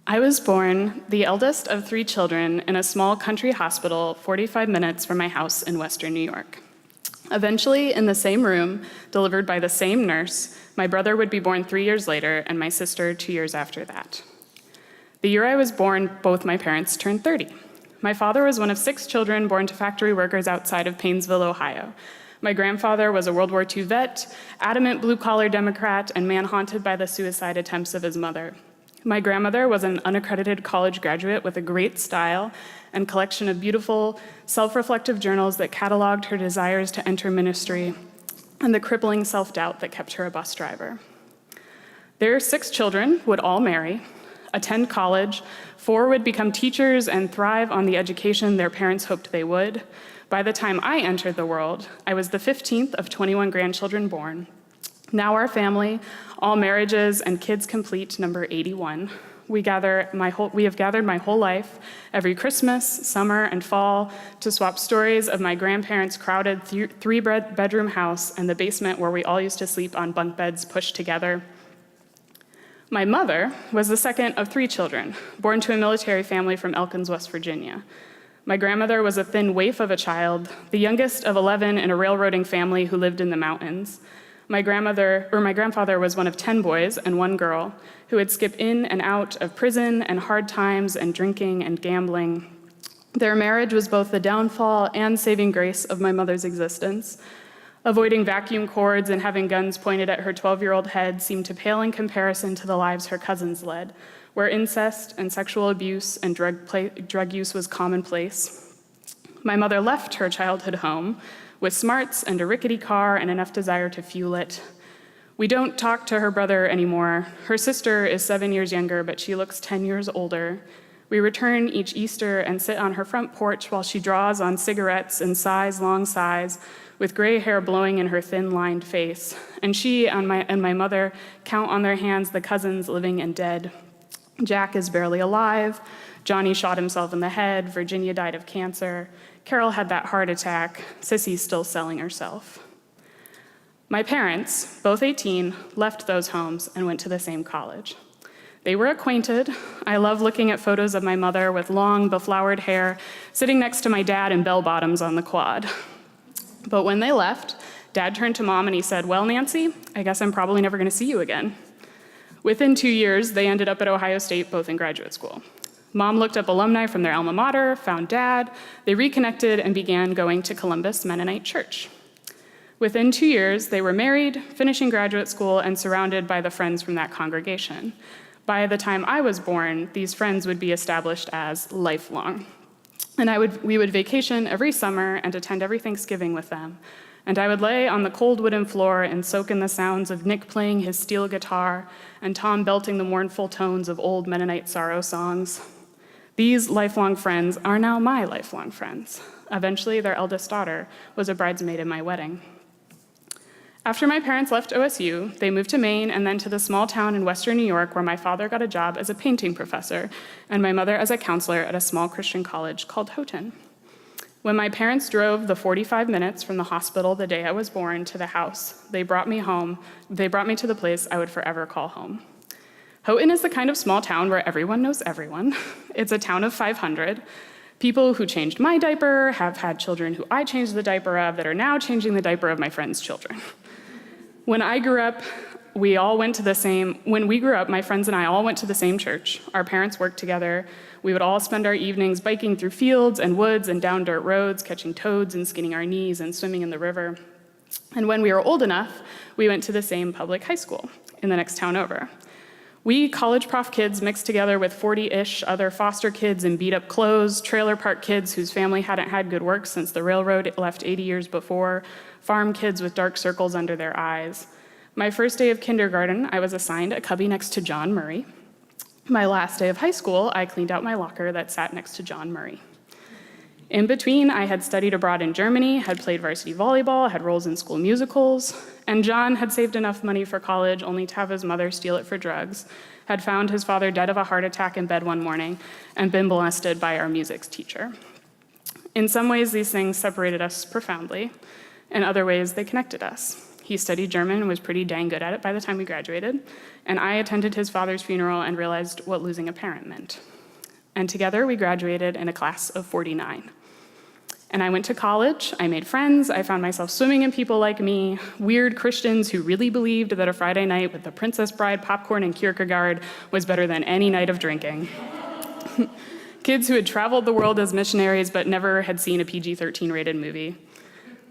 I was born the eldest of 3 children in a small country hospital 45 minutes from my house in Western New York. Eventually, in the same room, delivered by the same nurse, my brother would be born 3 years later and my sister 2 years after that. The year I was born, both my parents turned 30. My father was one of 6 children born to factory workers outside of Painesville, Ohio. My grandfather was a World War II vet, adamant blue-collar Democrat, and man haunted by the suicide attempts of his mother. My grandmother was an unaccredited college graduate with a great style and collection of beautiful, self-reflective journals that cataloged her desires to enter ministry and the crippling self-doubt that kept her a bus driver. Their 6 children would all marry, attend college, 4 would become teachers and thrive on the education their parents hoped they would. By the time I entered the world, I was the 15th of 21 grandchildren born. Now our family, all marriages and kids complete, number 81. We have gathered my whole life, every Christmas, summer, and fall, to swap stories of my grandparents' crowded 3-bedroom house and the basement where we all used to sleep on bunk beds pushed together. My mother was the second of 3 children, born to a military family from Elkins, West Virginia. My grandmother was a thin waif of a child, the youngest of 11 in a railroading family who lived in the mountains. My grandfather was one of 10 boys and 1 girl who would skip in and out of prison and hard times and drinking and gambling. Their marriage was both the downfall and saving grace of my mother's existence. Avoiding vacuum cords and having guns pointed at her 12-year-old head seemed to pale in comparison to the lives her cousins led, where incest and sexual abuse and drug use was commonplace. My mother left her childhood home with smarts and a rickety car and enough desire to fuel it. We don't talk to her brother anymore. Her sister is 7 years younger, but she looks 10 years older. We return each Easter and sit on her front porch while she draws on cigarettes and sighs long sighs, with gray hair blowing in her thin, lined face. And she and my mother count on their hands the cousins living and dead. Jack is barely alive. Johnny shot himself in the head. Virginia died of cancer. Carol had that heart attack. Sissy's still selling herself. My parents, both 18, left those homes and went to the same college. They were acquainted. I love looking at photos of my mother with long, beflowered hair, sitting next to my dad in bell-bottoms on the quad. But when they left, Dad turned to Mom and he said, "Well, Nancy, I guess I'm probably never going to see you again." Within 2 years, they ended up at Ohio State, both in graduate school. Mom looked up alumni from their alma mater, found Dad, they reconnected and began going to Columbus Mennonite Church. Within 2 years, they were married, finishing graduate school, and surrounded by the friends from that congregation. By the time I was born, these friends would be established as lifelong. And we would vacation every summer and attend every Thanksgiving with them. And I would lay on the cold wooden floor and soak in the sounds of Nick playing his steel guitar and Tom belting the mournful tones of old Mennonite sorrow songs. These lifelong friends are now my lifelong friends. Eventually, their eldest daughter was a bridesmaid in my wedding. After my parents left OSU, they moved to Maine and then to the small town in Western New York where my father got a job as a painting professor and my mother as a counselor at a small Christian college called Houghton. When my parents drove the 45 minutes from the hospital the day I was born to the house, they brought me home. They brought me to the place I would forever call home. Houghton is the kind of small town where everyone knows everyone. It's a town of 500. People who changed my diaper have had children who I changed the diaper of that are now changing the diaper of my friends' children. When I grew up, my friends and I all went to the same church. Our parents worked together. We would all spend our evenings biking through fields and woods and down dirt roads, catching toads and skinning our knees and swimming in the river. And when we were old enough, we went to the same public high school in the next town over. We college prof kids mixed together with 40-ish other foster kids in beat-up clothes, trailer park kids whose family hadn't had good work since the railroad left 80 years before, farm kids with dark circles under their eyes. My first day of kindergarten, I was assigned a cubby next to John Murray. My last day of high school, I cleaned out my locker that sat next to John Murray. In between, I had studied abroad in Germany, had played varsity volleyball, had roles in school musicals, and John had saved enough money for college only to have his mother steal it for drugs, had found his father dead of a heart attack in bed one morning, and been molested by our music teacher. In some ways, these things separated us profoundly. In other ways, they connected us. He studied German and was pretty dang good at it by the time we graduated, and I attended his father's funeral and realized what losing a parent meant. And together we graduated in a class of 49. And I went to college, I made friends, I found myself swimming in people like me, weird Christians who really believed that a Friday night with the Princess Bride popcorn and Kierkegaard was better than any night of drinking. Kids who had traveled the world as missionaries but never had seen a PG-13 rated movie.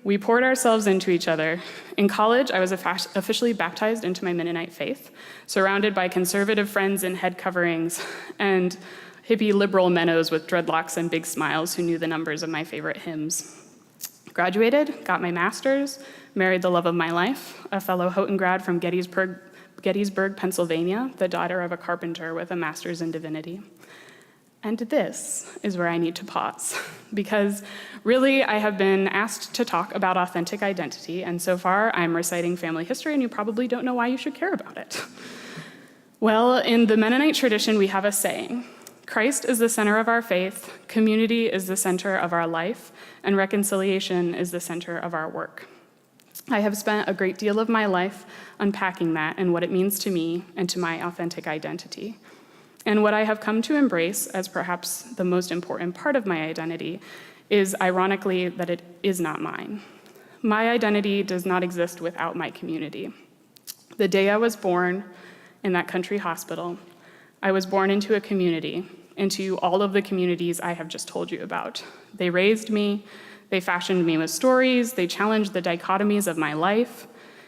We poured ourselves into each other. In college, I was officially baptized into my Mennonite faith, surrounded by conservative friends in head coverings and hippie liberal mennos with dreadlocks and big smiles who knew the numbers of my favorite hymns. Graduated, got my master's, married the love of my life, a fellow Houghton grad from Gettysburg, Pennsylvania, the daughter of a carpenter with a master's in divinity. And this is where I need to pause, because really I have been asked to talk about authentic identity, and so far I'm reciting family history, and you probably don't know why you should care about it. Well, in the Mennonite tradition, we have a saying: Christ is the center of our faith, community is the center of our life, and reconciliation is the center of our work. I have spent a great deal of my life unpacking that and what it means to me and to my authentic identity. And what I have come to embrace as perhaps the most important part of my identity is, ironically, that it is not mine. My identity does not exist without my community. The day I was born in that country hospital, I was born into a community, into all of the communities I have just told you about. They raised me, they fashioned me with stories, they challenged the dichotomies of my life.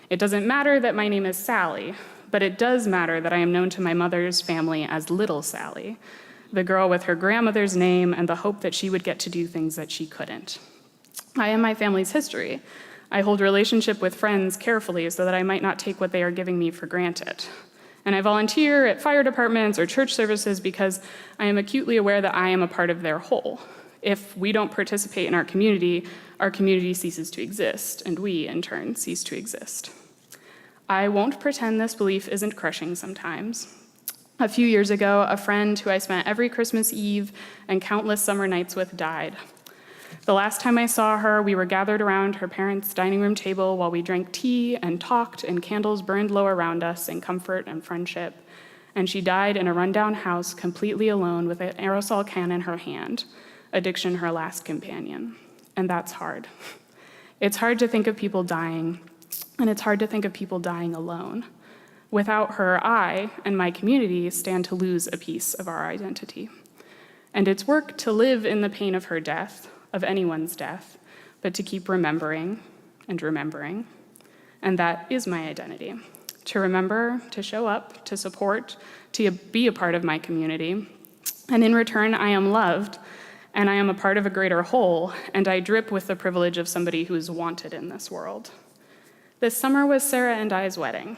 It doesn't matter that my name is Sally, but it does matter that I am known to my mother's family as Little Sally, the girl with her grandmother's name and the hope that she would get to do things that she couldn't. I am my family's history. I hold relationship with friends carefully so that I might not take what they are giving me for granted. And I volunteer at fire departments or church services because I am acutely aware that I am a part of their whole. If we don't participate in our community ceases to exist, and we, in turn, cease to exist. I won't pretend this belief isn't crushing sometimes. A few years ago, a friend who I spent every Christmas Eve and countless summer nights with died. The last time I saw her, we were gathered around her parents' dining room table while we drank tea and talked, and candles burned low around us in comfort and friendship. And she died in a rundown house, completely alone, with an aerosol can in her hand, addiction her last companion. And that's hard. It's hard to think of people dying, and it's hard to think of people dying alone. Without her, I and my community stand to lose a piece of our identity. And it's work to live in the pain of her death, of anyone's death, but to keep remembering and remembering. And that is my identity. To remember, to show up, to support, to be a part of my community. And in return, I am loved, and I am a part of a greater whole, and I drip with the privilege of somebody who is wanted in this world. This summer was Sarah and I's wedding.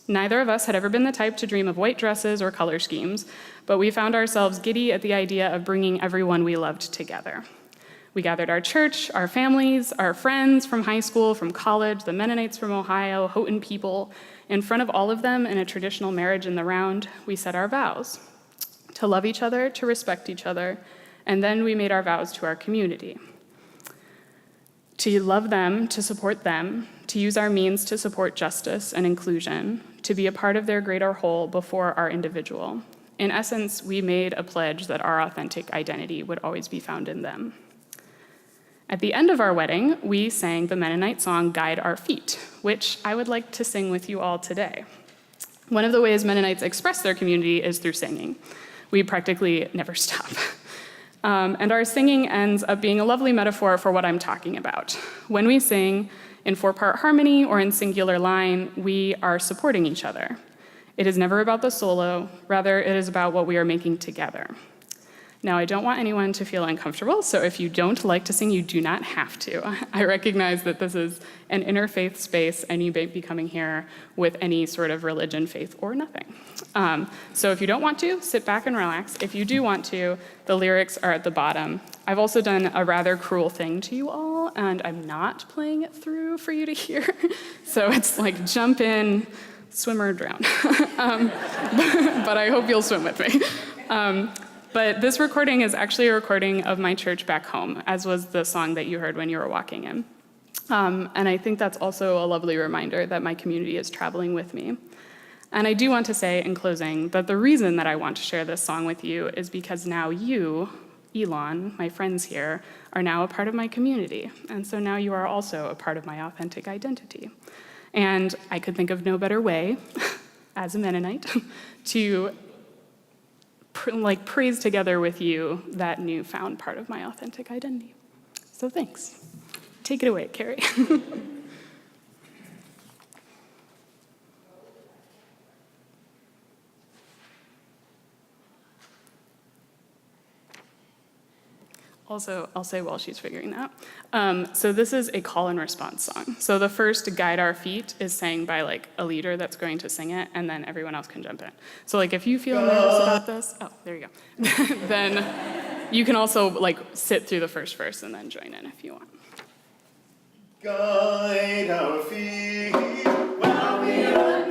Neither of us had ever been the type to dream of white dresses or color schemes, but we found ourselves giddy at the idea of bringing everyone we loved together. We gathered our church, our families, our friends from high school, from college, the Mennonites from Ohio, Houghton people. In front of all of them, in a traditional marriage in the round, we said our vows: to love each other, to respect each other, and then we made our vows to our community. To love them, to support them, to use our means to support justice and inclusion, to be a part of their greater whole before our individual. In essence, we made a pledge that our authentic identity would always be found in them. At the end of our wedding, we sang the Mennonite song, Guide Our Feet, which I would like to sing with you all today. One of the ways Mennonites express their community is through singing. We practically never stop. And our singing ends up being a lovely metaphor for what I'm talking about. When we sing in 4-part harmony or in singular line, we are supporting each other. It is never about the solo, rather it is about what we are making together. Now, I don't want anyone to feel uncomfortable, so if you don't like to sing, you do not have to. I recognize that this is an interfaith space, and you may be coming here with any sort of religion, faith, or nothing. So if you don't want to, sit back and relax. If you do want to, the lyrics are at the bottom. I've also done a rather cruel thing to you all, and I'm not playing it through for you to hear. So it's like jump in, swim or drown. But I hope you'll swim with me. But this recording is actually a recording of my church back home, as was the song that you heard when you were walking in. And I think that's also a lovely reminder that my community is traveling with me. And I do want to say in closing that the reason that I want to share this song with you is because now you, Elon, my friends here, are now a part of my community. And so now you are also a part of my authentic identity. And I could think of no better way, as a Mennonite, to praise together with you that newfound part of my authentic identity. So thanks. Take it away, Carrie. Also, I'll say while she's figuring that. So this is a call and response song. So the first Guide Our Feet is sang by like a leader that's going to sing it, and then everyone else can jump in. So like if you feel nervous about this, oh, there you go. Then you can also like sit through the first verse and then join in if you want. Guide our feet while we run